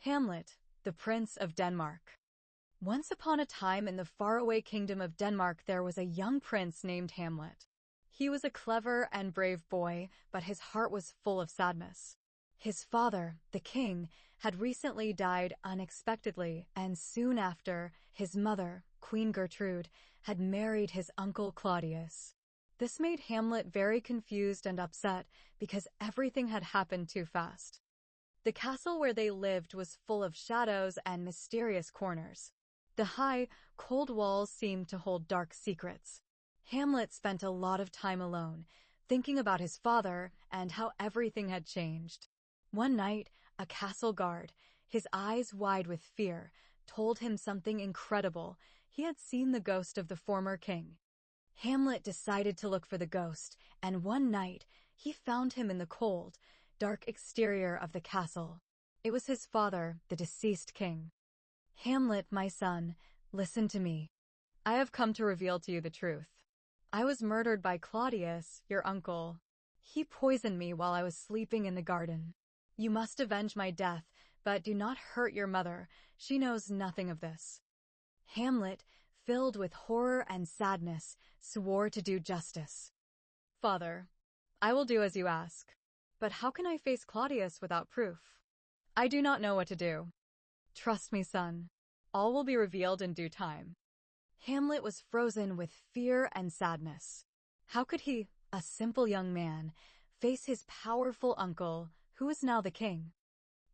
Hamlet, the Prince of Denmark. Once upon a time in the faraway kingdom of Denmark there was a young prince named Hamlet. He was a clever and brave boy, but his heart was full of sadness. His father, the king, had recently died unexpectedly, and soon after, his mother, Queen Gertrude, had married his uncle Claudius. This made Hamlet very confused and upset because everything had happened too fast. The castle where they lived was full of shadows and mysterious corners. The high, cold walls seemed to hold dark secrets. Hamlet spent a lot of time alone, thinking about his father and how everything had changed. One night, a castle guard, his eyes wide with fear, told him something incredible. He had seen the ghost of the former king. Hamlet decided to look for the ghost, and one night, he found him in the cold, dark exterior of the castle. It was his father, the deceased king. "Hamlet, my son, listen to me. I have come to reveal to you the truth. I was murdered by Claudius, your uncle. He poisoned me while I was sleeping in the garden. You must avenge my death, but do not hurt your mother. She knows nothing of this." Hamlet, filled with horror and sadness, swore to do justice. "Father, I will do as you ask. But how can I face Claudius without proof? I do not know what to do. Trust me, son. All will be revealed in due time." Hamlet was frozen with fear and sadness. How could he, a simple young man, face his powerful uncle, who was now the king?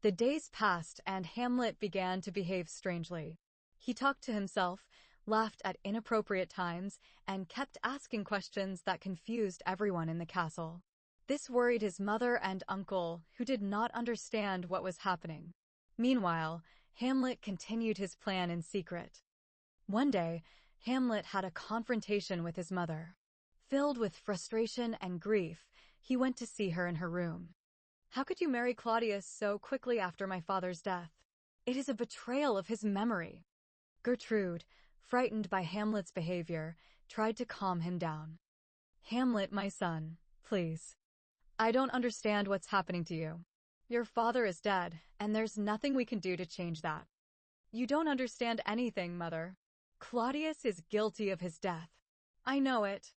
The days passed and Hamlet began to behave strangely. He talked to himself, laughed at inappropriate times, and kept asking questions that confused everyone in the castle. This worried his mother and uncle, who did not understand what was happening. Meanwhile, Hamlet continued his plan in secret. One day, Hamlet had a confrontation with his mother. Filled with frustration and grief, he went to see her in her room. "How could you marry Claudius so quickly after my father's death? It is a betrayal of his memory." Gertrude, frightened by Hamlet's behavior, tried to calm him down. "Hamlet, my son, please. I don't understand what's happening to you. Your father is dead, and there's nothing we can do to change that." "You don't understand anything, mother. Claudius is guilty of his death. I know it."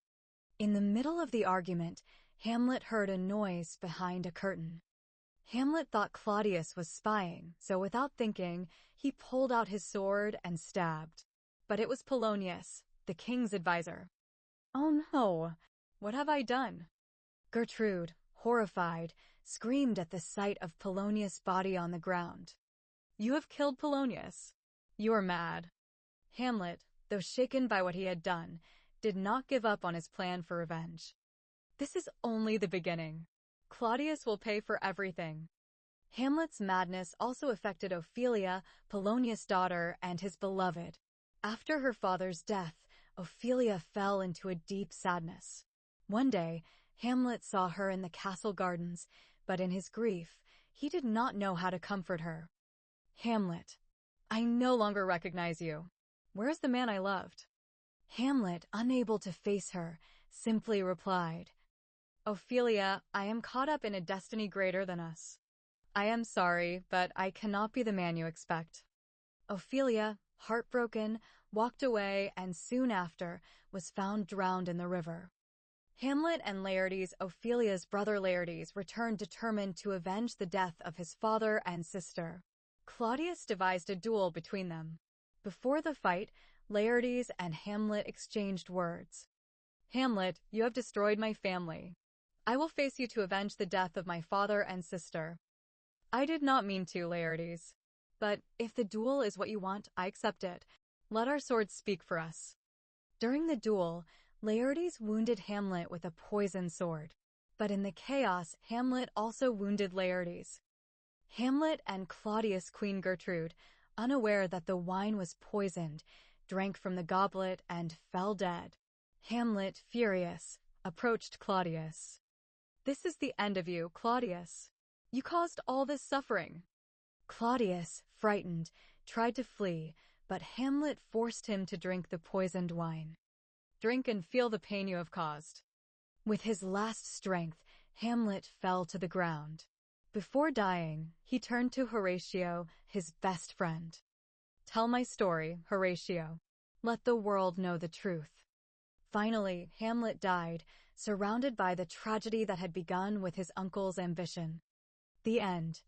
In the middle of the argument, Hamlet heard a noise behind a curtain. Hamlet thought Claudius was spying, so without thinking, he pulled out his sword and stabbed. But it was Polonius, the king's advisor. "Oh no! What have I done?" Gertrude, horrified, screamed at the sight of Polonius' body on the ground. "You have killed Polonius. You are mad." Hamlet, though shaken by what he had done, did not give up on his plan for revenge. "This is only the beginning. Claudius will pay for everything." Hamlet's madness also affected Ophelia, Polonius' daughter, and his beloved. After her father's death, Ophelia fell into a deep sadness. One day, Hamlet saw her in the castle gardens, but in his grief, he did not know how to comfort her. "Hamlet, I no longer recognize you. Where is the man I loved?" Hamlet, unable to face her, simply replied, "Ophelia, I am caught up in a destiny greater than us. I am sorry, but I cannot be the man you expect." Ophelia, heartbroken, walked away and soon after was found drowned in the river. Hamlet and Laertes, Ophelia's brother Laertes, returned determined to avenge the death of his father and sister. Claudius devised a duel between them. Before the fight, Laertes and Hamlet exchanged words. "Hamlet, you have destroyed my family. I will face you to avenge the death of my father and sister." "I did not mean to, Laertes. But if the duel is what you want, I accept it. Let our swords speak for us." During the duel, Laertes wounded Hamlet with a poisoned sword. But in the chaos, Hamlet also wounded Laertes. Hamlet and Claudius' Queen Gertrude, unaware that the wine was poisoned, drank from the goblet and fell dead. Hamlet, furious, approached Claudius. "This is the end of you, Claudius. You caused all this suffering." Claudius, frightened, tried to flee, but Hamlet forced him to drink the poisoned wine. "Drink and feel the pain you have caused." With his last strength, Hamlet fell to the ground. Before dying, he turned to Horatio, his best friend. "Tell my story, Horatio. Let the world know the truth." Finally, Hamlet died, surrounded by the tragedy that had begun with his uncle's ambition. The end.